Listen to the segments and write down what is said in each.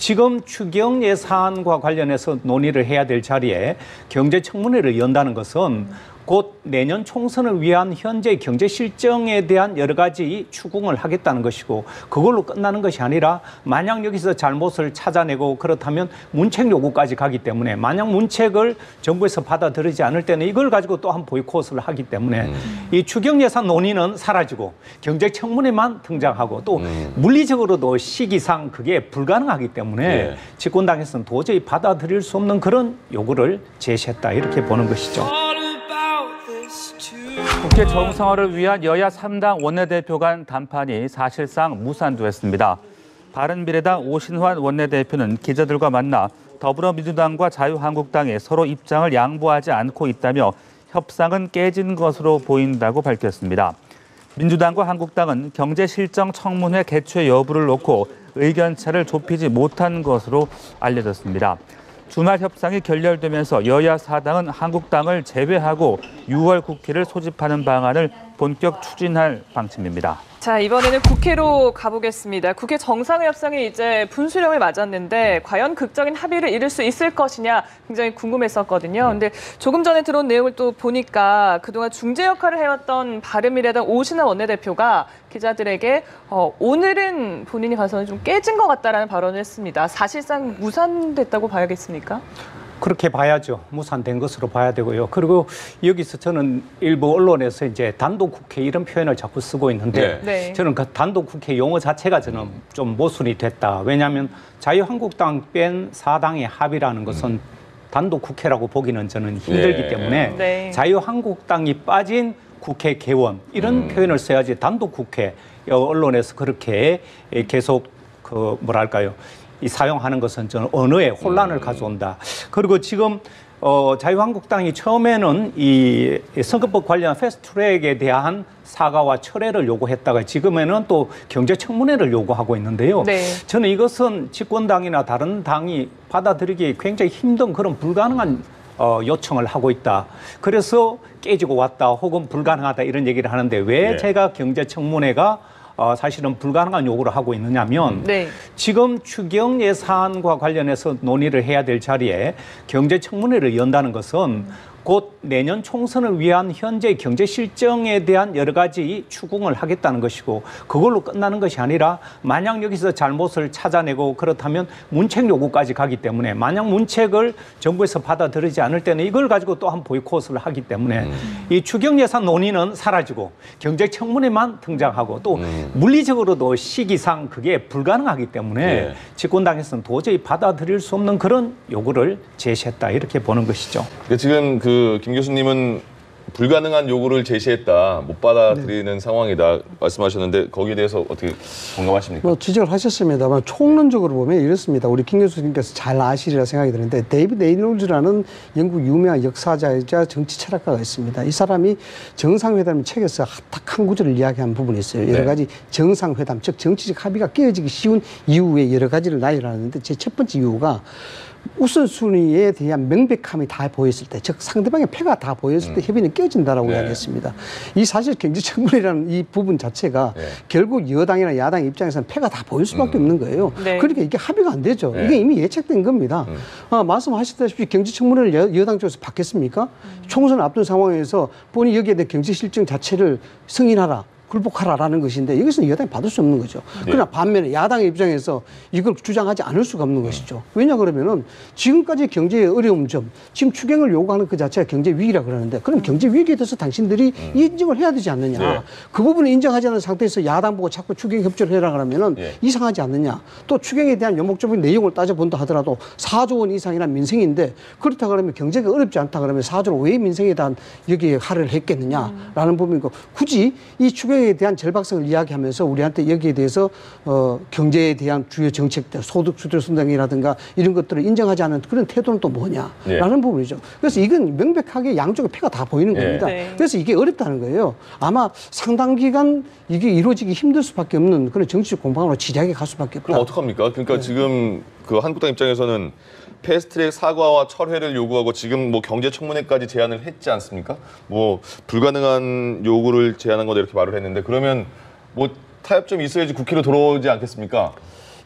지금 추경 예산과 관련해서 논의를 해야 될 자리에 경제청문회를 연다는 것은 곧 내년 총선을 위한 현재 경제 실정에 대한 여러 가지 추궁을 하겠다는 것이고, 그걸로 끝나는 것이 아니라 만약 여기서 잘못을 찾아내고 그렇다면 문책 요구까지 가기 때문에, 만약 문책을 정부에서 받아들이지 않을 때는 이걸 가지고 또 한 보이콧을 하기 때문에 이 추경 예산 논의는 사라지고 경제청문회만 등장하고, 또 물리적으로도 시기상 그게 불가능하기 때문에 집권당에서는 도저히 받아들일 수 없는 그런 요구를 제시했다, 이렇게 보는 것이죠. 국회 정상화를 위한 여야 3당 원내대표 간 담판이 사실상 무산됐습니다. 바른미래당 오신환 원내대표는 기자들과 만나 더불어민주당과 자유한국당이 서로 입장을 양보하지 않고 있다며 협상은 깨진 것으로 보인다고 밝혔습니다. 민주당과 한국당은 경제실정 청문회 개최 여부를 놓고 의견차를 좁히지 못한 것으로 알려졌습니다. 주말 협상이 결렬되면서 여야 4당은 한국당을 제외하고 6월 국회를 소집하는 방안을 본격 추진할 방침입니다. 자, 이번에는 국회로 가보겠습니다. 국회 정상회 협상이 이제 분수령을 맞았는데 과연 극적인 합의를 이룰 수 있을 것이냐 굉장히 궁금했었거든요. 근데 조금 전에 들어온 내용을 또 보니까 그동안 중재 역할을 해왔던 바른미래당 오신환 원내대표가 기자들에게 오늘은 본인이 봐서는 좀 깨진 것 같다라는 발언을 했습니다. 사실상 무산됐다고 봐야겠습니까? 그렇게 봐야죠. 무산된 것으로 봐야 되고요. 그리고 여기서 저는 일부 언론에서 이제 단독 국회 이런 표현을 자꾸 쓰고 있는데 저는 그 단독 국회 용어 자체가 저는 좀 모순이 됐다. 왜냐하면 자유한국당 뺀 4당의 합의라는 것은 단독 국회라고 보기는 저는 힘들기 때문에 자유한국당이 빠진 국회 개원 이런 표현을 써야지, 단독 국회 언론에서 그렇게 계속 그 뭐랄까요, 이 사용하는 것은 저는 언어에 혼란을 가져온다. 그리고 지금 자유한국당이 처음에는 이 선거법 관련 패스트트랙에 대한 사과와 철회를 요구했다가 지금에는 또 경제청문회를 요구하고 있는데요. 저는 이것은 집권당이나 다른 당이 받아들이기 굉장히 힘든 그런 불가능한 요청을 하고 있다. 그래서 깨지고 왔다 혹은 불가능하다 이런 얘기를 하는데, 왜 제가 경제청문회가 사실은 불가능한 요구를 하고 있느냐면 지금 추경 예산과 관련해서 논의를 해야 될 자리에 경제청문회를 연다는 것은 곧 내년 총선을 위한 현재 경제 실정에 대한 여러 가지 추궁을 하겠다는 것이고, 그걸로 끝나는 것이 아니라 만약 여기서 잘못을 찾아내고 그렇다면 문책 요구까지 가기 때문에, 만약 문책을 정부에서 받아들이지 않을 때는 이걸 가지고 또 한 보이콧을 하기 때문에 이 추경 예산 논의는 사라지고 경제청문회만 등장하고, 또 물리적으로도 시기상 그게 불가능하기 때문에 집권당에서는 도저히 받아들일 수 없는 그런 요구를 제시했다, 이렇게 보는 것이죠. 그러니까 지금 김 교수님은 불가능한 요구를 제시했다, 못 받아들이는 상황이다 말씀하셨는데, 거기에 대해서 어떻게 공감하십니까? 뭐 지적을 하셨습니다만 총론적으로 보면 이렇습니다. 우리 김 교수님께서 잘 아시리라 생각이 드는데, 데이비드 에이놀즈라는 영국 유명한 역사자이자 정치 철학가가 있습니다. 이 사람이 정상회담 책에서 딱 한 구절을 이야기한 부분이 있어요. 여러 가지 정상회담, 즉 정치적 합의가 깨어지기 쉬운 이유의 여러 가지를 나열하는데, 제 첫 번째 이유가 우선순위에 대한 명백함이 다 보였을 때, 즉 상대방의 패가 다 보였을 때 협의는 깨진다라고 이야기했습니다. 이 사실 경제청문회라는 이 부분 자체가 결국 여당이나 야당 입장에서는 패가 다 보일 수밖에 없는 거예요. 그러니까 이게 합의가 안 되죠. 이게 이미 예측된 겁니다. 말씀하셨다시피 경제청문회를 여당 쪽에서 받겠습니까? 총선을 앞둔 상황에서 본인이 여기에 대한 경제실정 자체를 승인하라, 굴복하라라는 것인데, 여기서는 여당이 받을 수 없는 거죠. 그러나 반면에 야당의 입장에서 이걸 주장하지 않을 수가 없는 것이죠. 왜냐 그러면은 지금까지 경제의 어려움 점, 지금 추경을 요구하는 그 자체가 경제 위기라 그러는데, 그럼 경제 위기에 대해서 당신들이 인정을 해야 되지 않느냐. 그 부분을 인정하지 않는 상태에서 야당 보고 자꾸 추경 협조를 해라 그러면은 이상하지 않느냐. 또 추경에 대한 요목적인 내용을 따져본다 하더라도 4조 원 이상이나 민생인데, 그렇다 그러면 경제가 어렵지 않다 그러면 4조를 왜 민생에 대한 여기에 할애를 했겠느냐라는 부분이고, 굳이 이 추경에 대한 절박성을 이야기하면서 우리한테 여기에 대해서 경제에 대한 주요 정책들, 소득 주도 성장이라든가 이런 것들을 인정하지 않는 그런 태도는 또 뭐냐라는 부분이죠. 그래서 이건 명백하게 양쪽의 패가 다 보이는 겁니다. 그래서 이게 어렵다는 거예요. 아마 상당 기간 이게 이루어지기 힘들 수밖에 없는 그런 정치적 공방으로 지략에 갈 수밖에 없다. 그럼 어떡합니까? 그러니까 지금 그 한국당 입장에서는 패스트트랙 사과와 철회를 요구하고 지금 뭐 경제청문회까지 제안을 했지 않습니까? 뭐 불가능한 요구를 제안한 거다 이렇게 말을 했는데, 그러면 뭐 타협점이 있어야지 국회로 돌아오지 않겠습니까?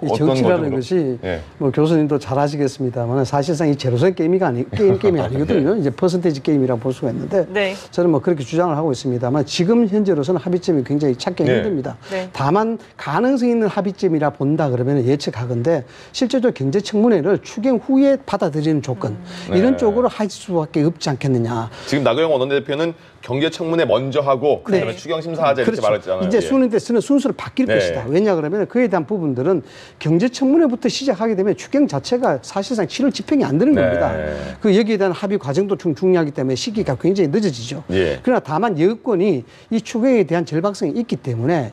이 정치라는 것이 예. 뭐 교수님도 잘 아시겠습니다만 사실상 이 제로섬 게임이 아니거든요. 이제 퍼센테이지 게임이라고 볼 수가 있는데 네. 저는 뭐 그렇게 주장을 하고 있습니다만 지금 현재로서는 합의점이 굉장히 찾기 네. 힘듭니다. 네. 다만 가능성 있는 합의점이라 본다 그러면 예측하건데 실제적으로 경제 청문회를 추경 후에 받아들이는 조건 이런 쪽으로 할 수밖에 없지 않겠느냐. 지금 나경원 원내대표는 경제청문회 먼저 하고 그다음에 네. 추경심사하자 이렇게 말했잖아요. 이제 예. 수는 순서를 바뀔 네. 것이다. 왜냐 그러면 그에 대한 부분들은 경제청문회부터 시작하게 되면 추경 자체가 사실상 7월 집행이 안 되는 네. 겁니다. 그 여기에 대한 합의 과정도 좀 중요하기 때문에 시기가 굉장히 늦어지죠. 예. 그러나 다만 여권이 이 추경에 대한 절박성이 있기 때문에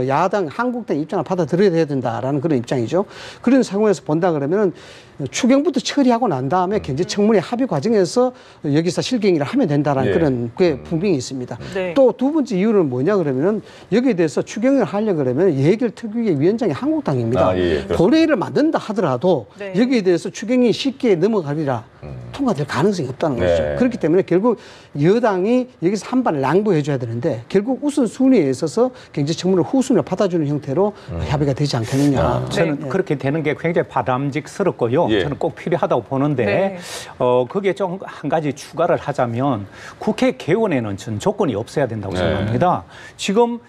야당 한국당 입장을 받아들여야 된다라는 그런 입장이죠. 그런 상황에서 본다 그러면은 추경부터 처리하고 난 다음에 경제청문회 합의 과정에서 여기서 실갱이를 하면 된다라는 예. 그런 그 분명히 있습니다. 네. 또 두 번째 이유는 뭐냐 그러면은 여기에 대해서 추경을 하려 그러면 예결 특위의 위원장이 한국당입니다. 예, 도래를 만든다 하더라도 네. 여기에 대해서 추경이 쉽게 넘어가리라 통과될 가능성이 없다는 네. 것이죠. 그렇기 때문에 결국 여당이 여기서 한 발을 양보해 줘야 되는데 결국 우선순위에 있어서 경제청문회 후순위를 받아주는 형태로 합의가 되지 않겠느냐. 저는 네. 그렇게 되는 게 굉장히 바람직스럽고요. 예. 저는 꼭 필요하다고 보는데 네. 거기에 좀 한 가지 추가를 하자면 국회 개원에는 전 조건이 없어야 된다고 네. 생각합니다. 지금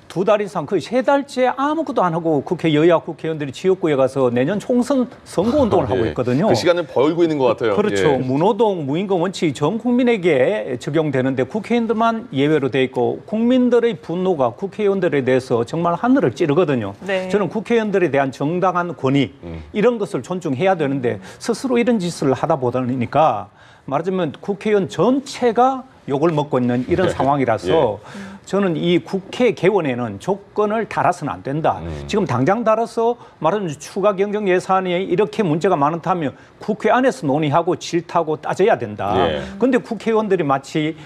2달 이상 거의 3달째 아무것도 안 하고 여야 국회의원들이 지역구에 가서 내년 총선 선거운동을 하고 예. 있거든요. 그 시간을 벌고 있는 것 같아요. 그렇죠. 예. 무노동, 무임금 원칙이 전 국민에게 적용되는데 국회의원들만 예외로 돼 있고 국민들의 분노가 국회의원들에 대해서 정말 하늘을 찌르거든요. 네. 저는 국회의원들에 대한 정당한 권위 이런 것을 존중해야 되는데 스스로 이런 짓을 하다 보니까 말하자면 국회의원 전체가 욕을 먹고 있는 이런 상황이라서 저는 이 국회 개원에는 조건을 달아서는 안 된다. 지금 당장 달아서 말하자면 추가 경정 예산이 이렇게 문제가 많다면 국회 안에서 논의하고 질타하고 따져야 된다. 그런데 국회의원들이 마치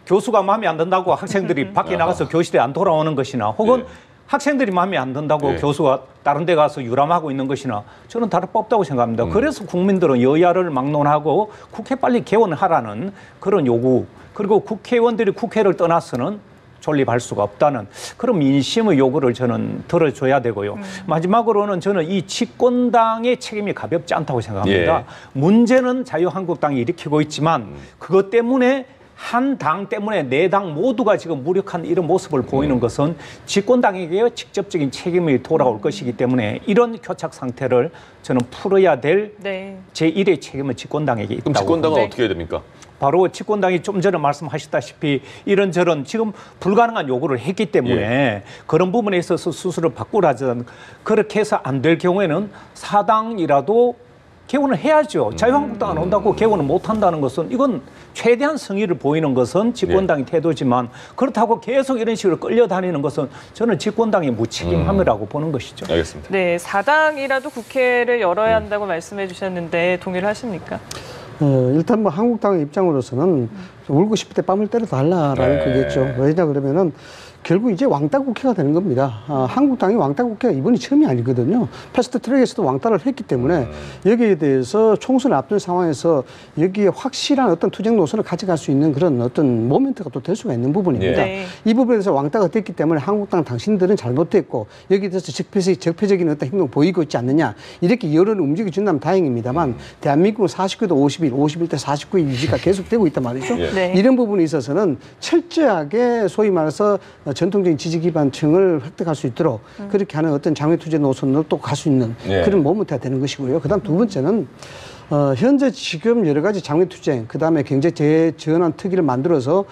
교수가 마음에 안 든다고 학생들이 밖에 나가서 교실에 안 돌아오는 것이나 혹은 학생들이 마음에 안 든다고 교수가 다른 데 가서 유람하고 있는 것이나 저는 다를 바 없다고 생각합니다. 그래서 국민들은 여야를 막론하고 국회 빨리 개원하라는 그런 요구 그리고 국회의원들이 국회를 떠나서는 존립할 수가 없다는 그런 민심의 요구를 저는 들어줘야 되고요. 마지막으로는 저는 이 집권당의 책임이 가볍지 않다고 생각합니다. 문제는 자유한국당이 일으키고 있지만 그것 때문에 한 당 때문에 네 당 모두가 지금 무력한 이런 모습을 보이는 것은 집권당에게 직접적인 책임이 돌아올 것이기 때문에 이런 교착 상태를 저는 풀어야 될 제1의 책임은 집권당에게 있다고. 그럼 집권당은 어떻게 해야 됩니까? 바로 집권당이 좀 전에 말씀하셨다시피 이런저런 지금 불가능한 요구를 했기 때문에 그런 부분에 있어서 수술을 바꾸라든 그렇게 해서 안 될 경우에는 사당이라도 개원을 해야죠. 자유한국당은 온다고 개원을 못 한다는 것은 이건 최대한 성의를 보이는 것은 집권당의 태도지만 그렇다고 계속 이런 식으로 끌려다니는 것은 저는 집권당의 무책임함이라고 보는 것이죠. 알겠습니다. 네, 사당이라도 국회를 열어야 한다고 말씀해 주셨는데 동의를 하십니까? 일단 뭐 한국당의 입장으로서는 울고 싶을 때 뺨을 때려 달라라는 거겠죠. 왜냐 그러면은 결국 이제 왕따 국회가 되는 겁니다. 한국당이 왕따 국회가 이번이 처음이 아니거든요. 패스트 트랙에서도 왕따를 했기 때문에 여기에 대해서 총선을 앞둔 상황에서 여기에 확실한 어떤 투쟁 노선을 가져갈 수 있는 그런 어떤 모멘트가 또 될 수가 있는 부분입니다. 이 부분에 대해서 왕따가 됐기 때문에 한국당 당신들은 잘못됐고 여기에 대해서 적폐적인 어떤 행동을 보이고 있지 않느냐 이렇게 여론을 움직여준다면 다행입니다만 대한민국은 49대 51, 51대 49의 유지가 계속되고 있단 말이죠. 이런 부분에 있어서는 철저하게 소위 말해서 전통적인 지지 기반층을 획득할 수 있도록 그렇게 하는 어떤 장외 투쟁 노선으로 또 갈 수 있는 그런 모멘트가 되는 것이고요. 그다음 두 번째는 현재 지금 여러 가지 장외투쟁, 그 다음에 경제 재전환 특위를 만들어서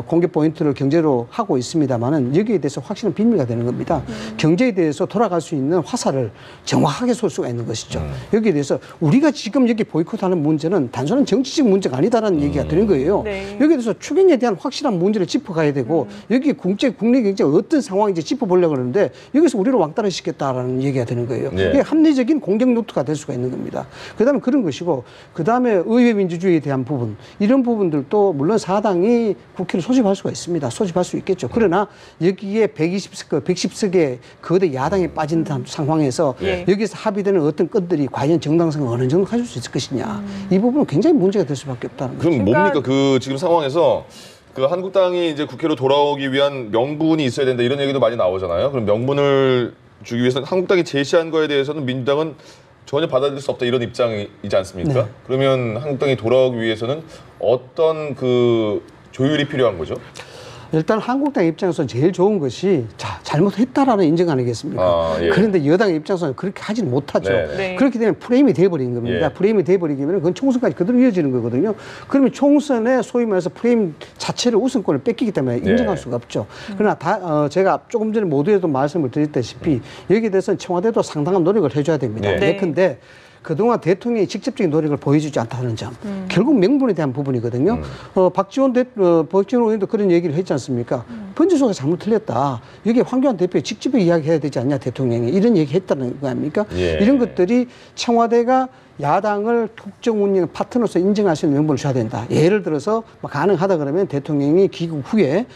공개 포인트를 경제로 하고 있습니다만은 여기에 대해서 확실한 비밀가 되는 겁니다. 경제에 대해서 돌아갈 수 있는 화살을 정확하게 쏠 수가 있는 것이죠. 여기에 대해서 우리가 지금 여기 보이콧하는 문제는 단순한 정치적 문제가 아니다라는 얘기가 되는 거예요. 여기에 대해서 추경에 대한 확실한 문제를 짚어가야 되고 여기 국내 경제가 어떤 상황인지 짚어보려고 하는데 여기서 우리를 왕따를 시켰다라는 얘기가 되는 거예요. 이게 합리적인 공격 노트가 될 수가 있는 겁니다. 그 다음에 그런 것이고 그 다음에 의회 민주주의에 대한 부분 이런 부분들도 물론 사당이 국회를 소집할 수가 있습니다. 소집할 수 있겠죠. 그러나 여기에 110석의 거대 야당에 빠진 상황에서 여기서 합의되는 어떤 건들이 과연 정당성을 어느 정도 가질 수 있을 것이냐 이 부분은 굉장히 문제가 될 수밖에 없다는 거죠. 그럼 뭡니까 그 지금 상황에서 그 한국당이 이제 국회로 돌아오기 위한 명분이 있어야 된다 이런 얘기도 많이 나오잖아요. 그럼 명분을 주기 위해서는 한국당이 제시한 거에 대해서는 민주당은 전혀 받아들일 수 없다 이런 입장이지 않습니까? 네. 그러면 한국당이 돌아오기 위해서는 어떤 그 조율이 필요한 거죠? 일단 한국당 입장에서는 제일 좋은 것이 잘못했다라는 인정 아니겠습니까? 예. 그런데 여당 입장에서는 그렇게 하지는 못하죠. 네. 그렇기 때문에 프레임이 돼버린 겁니다. 예. 프레임이 돼버리면 그건 총선까지 그대로 이어지는 거거든요. 그러면 총선에 소위 말해서 프레임 자체를 우선권을 뺏기기 때문에 인정할 수가 없죠. 그러나 제가 조금 전에 모두에도 말씀을 드렸다시피 여기에 대해서는 청와대도 상당한 노력을 해줘야 됩니다. 네. 예컨대 그동안 대통령이 직접적인 노력을 보여주지 않다는 점. 결국 명분에 대한 부분이거든요. 박지원 의원도 그런 얘기를 했지 않습니까? 번지수가 잘못 틀렸다. 여기 황교안 대표에 직접 이야기해야 되지 않냐, 대통령이. 이런 얘기 했다는 거 아닙니까? 예. 이런 것들이 청와대가 야당을 국정 운영 파트너로서 인정할 수 있는 명분을 줘야 된다. 예를 들어서 가능하다 그러면 대통령이 귀국 후에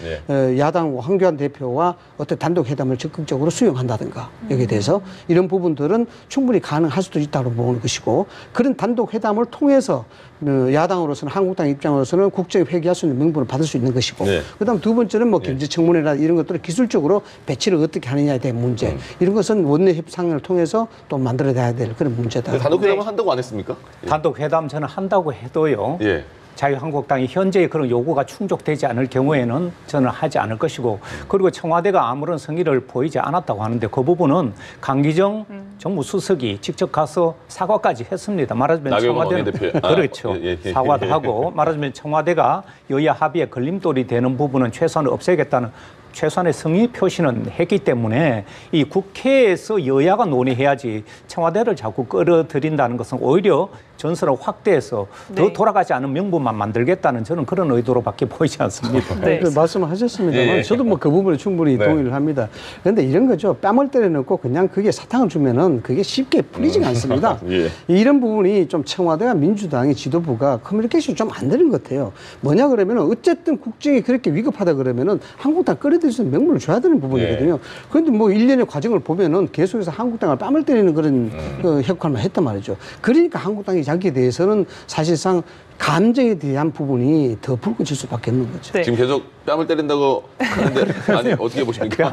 야당 황교안 대표와 어떤 단독 회담을 적극적으로 수용한다든가 여기에 대해서 이런 부분들은 충분히 가능할 수도 있다고 보는 것이고 그런 단독 회담을 통해서 야당으로서는 한국당 입장으로서는 국정에 회귀할 수 있는 명분을 받을 수 있는 것이고 그다음 두 번째는 뭐 경제청문회나 이런 것들을 기술적으로 배치를 어떻게 하느냐에 대한 문제 이런 것은 원내 협상을 통해서 또 만들어내야 될 그런 문제다. 단독 회담을 한다고 안 했습니까? 단독 회담 저는 한다고 해도요. 예. 자유한국당이 현재의 그런 요구가 충족되지 않을 경우에는 저는 하지 않을 것이고 그리고 청와대가 아무런 성의를 보이지 않았다고 하는데 그 부분은 강기정 정무수석이 직접 가서 사과까지 했습니다. 말하자면 청와대는 그렇죠. 사과도 하고 말하자면 청와대가 여야 합의에 걸림돌이 되는 부분은 최소한 없애겠다는 최소한의 성의 표시는 했기 때문에 이 국회에서 여야가 논의해야지 청와대를 자꾸 끌어들인다는 것은 오히려 전선을 확대해서 더 돌아가지 않은 명분만 만들겠다는 저는 그런 의도로밖에 보이지 않습니다. 그 말씀을 하셨습니다만 저도 뭐 그 부분에 충분히 동의를 합니다. 그런데 이런 거죠. 뺨을 때려놓고 그냥 그게 사탕을 주면은 그게 쉽게 풀리지가 않습니다. 이런 부분이 좀 청와대와 민주당의 지도부가 커뮤니케이션이 좀 안 되는 것 같아요. 뭐냐 그러면은 어쨌든 국정이 그렇게 위급하다 그러면은 한국당 끌어들일 수 있는 명분을 줘야 되는 부분이거든요. 그런데 뭐 일련의 과정을 보면은 계속해서 한국당을 뺨을 때리는 그런 그 역할만 했단 말이죠. 그러니까 한국당이 자기에 대해서는 사실상 감정에 대한 부분이 더 붉어질 수밖에 없는 거죠. 네. 지금 계속 뺨을 때린다고 하는데 아니 어떻게 보십니까?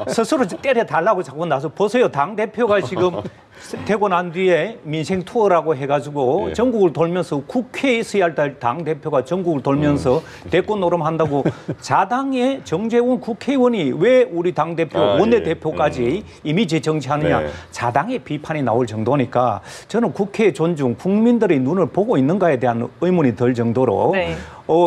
스스로 때려달라고 자꾸 나서 보세요. 당대표가 지금 되고 난 뒤에 민생 투어라고 해가지고 전국을 돌면서 국회에 있어야 할 당대표가 전국을 돌면서 대권 노름한다고 자당의 정재훈 국회의원이 왜 우리 당대표 원내대표까지 이미지 정치하느냐 자당의 비판이 나올 정도니까 저는 국회의 존중 국민들의 눈을 보고 있는가에 대한 의문이 들 정도로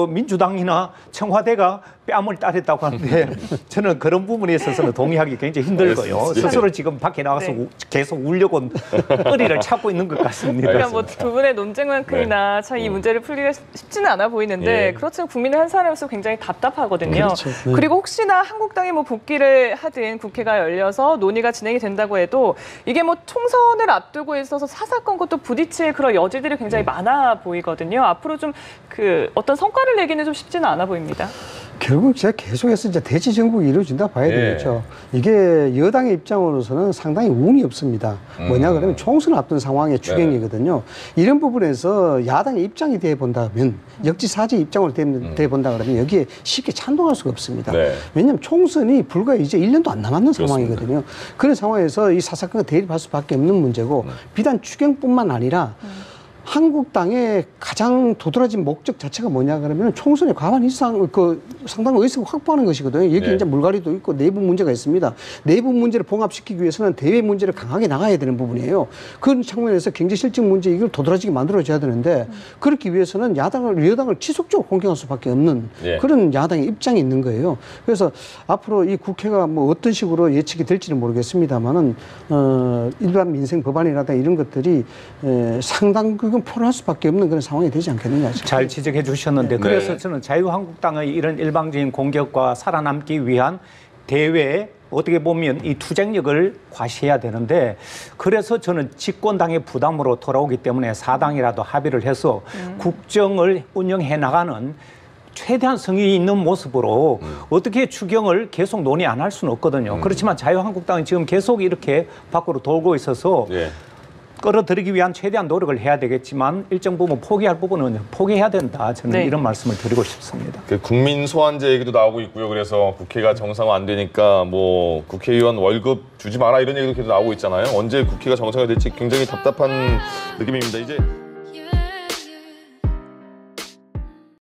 민주당이나 청와대가 뺨을 따랬다고 하는데 저는 그런 부분에 있어서는 동의하기 굉장히 힘들고요. 스스로 지금 밖에 나가서 계속 울려고 의리를 찾고 있는 것 같습니다. 그러니까 뭐 두 분의 논쟁만큼이나 참 이 문제를 풀기가 쉽지는 않아 보이는데 그렇지만 국민의 한 사람으로서 굉장히 답답하거든요. 그렇죠. 그리고 혹시나 한국당이 뭐 복귀를 하든 국회가 열려서 논의가 진행이 된다고 해도 이게 뭐 총선을 앞두고 있어서 사사건과 또 부딪힐 그런 여지들이 굉장히 많아 보이거든요. 앞으로 좀 그 어떤 성과를 내기는 좀 쉽지는 않아 보입니다. 결국 제가 계속해서 이제 대치 정국이 이루어진다 봐야 되겠죠. 이게 여당의 입장으로서는 상당히 운이 없습니다. 뭐냐 그러면 총선을 앞둔 상황의 추경이거든요. 이런 부분에서 야당의 입장이 돼 본다면 역지사지 입장으로 돼 본다 그러면 여기에 쉽게 찬동할 수가 없습니다. 왜냐하면 총선이 불과 이제 1년도 안 남았는 상황이거든요. 그런 상황에서 이 사사건과 대립할 수밖에 없는 문제고 비단 추경뿐만 아니라 한국당의 가장 도드라진 목적 자체가 뭐냐 그러면 총선의 과반 이상 상당한 의석을 확보하는 것이거든요. 여기 이제 물갈이도 있고 내부 문제가 있습니다. 내부 문제를 봉합시키기 위해서는 대외 문제를 강하게 나가야 되는 부분이에요. 그런 측면에서 경제 실증 문제 이걸 도드라지게 만들어줘야 되는데 그렇기 위해서는 여당을 지속적으로 공격할 수밖에 없는 그런 야당의 입장이 있는 거예요. 그래서 앞으로 이 국회가 뭐 어떤 식으로 예측이 될지는 모르겠습니다만은 일반 민생 법안이라든가 이런 것들이 상당 부분 포함할 수밖에 없는 그런 상황이 되지 않겠느냐. 잘 지적해 주셨는데 그래서 저는 자유한국당의 이런 일방적인 공격과 살아남기 위한 대외 어떻게 보면 이 투쟁력을 과시해야 되는데 그래서 저는 집권당의 부담으로 돌아오기 때문에 사당이라도 합의를 해서 국정을 운영해 나가는 최대한 성의 있는 모습으로 어떻게 추경을 계속 논의 안 할 수는 없거든요. 그렇지만 자유한국당은 지금 계속 이렇게 밖으로 돌고 있어서 끌어들이기 위한 최대한 노력을 해야 되겠지만 일정 부분 포기할 부분은 포기해야 된다. 저는 네. 이런 말씀을 드리고 싶습니다. 그 국민 소환제 얘기도 나오고 있고요. 그래서 국회가 정상화 안 되니까 뭐 국회의원 월급 주지 마라 이런 얘기도 계속 나오고 있잖아요. 언제 국회가 정상화 될지 굉장히 답답한 느낌입니다. 이제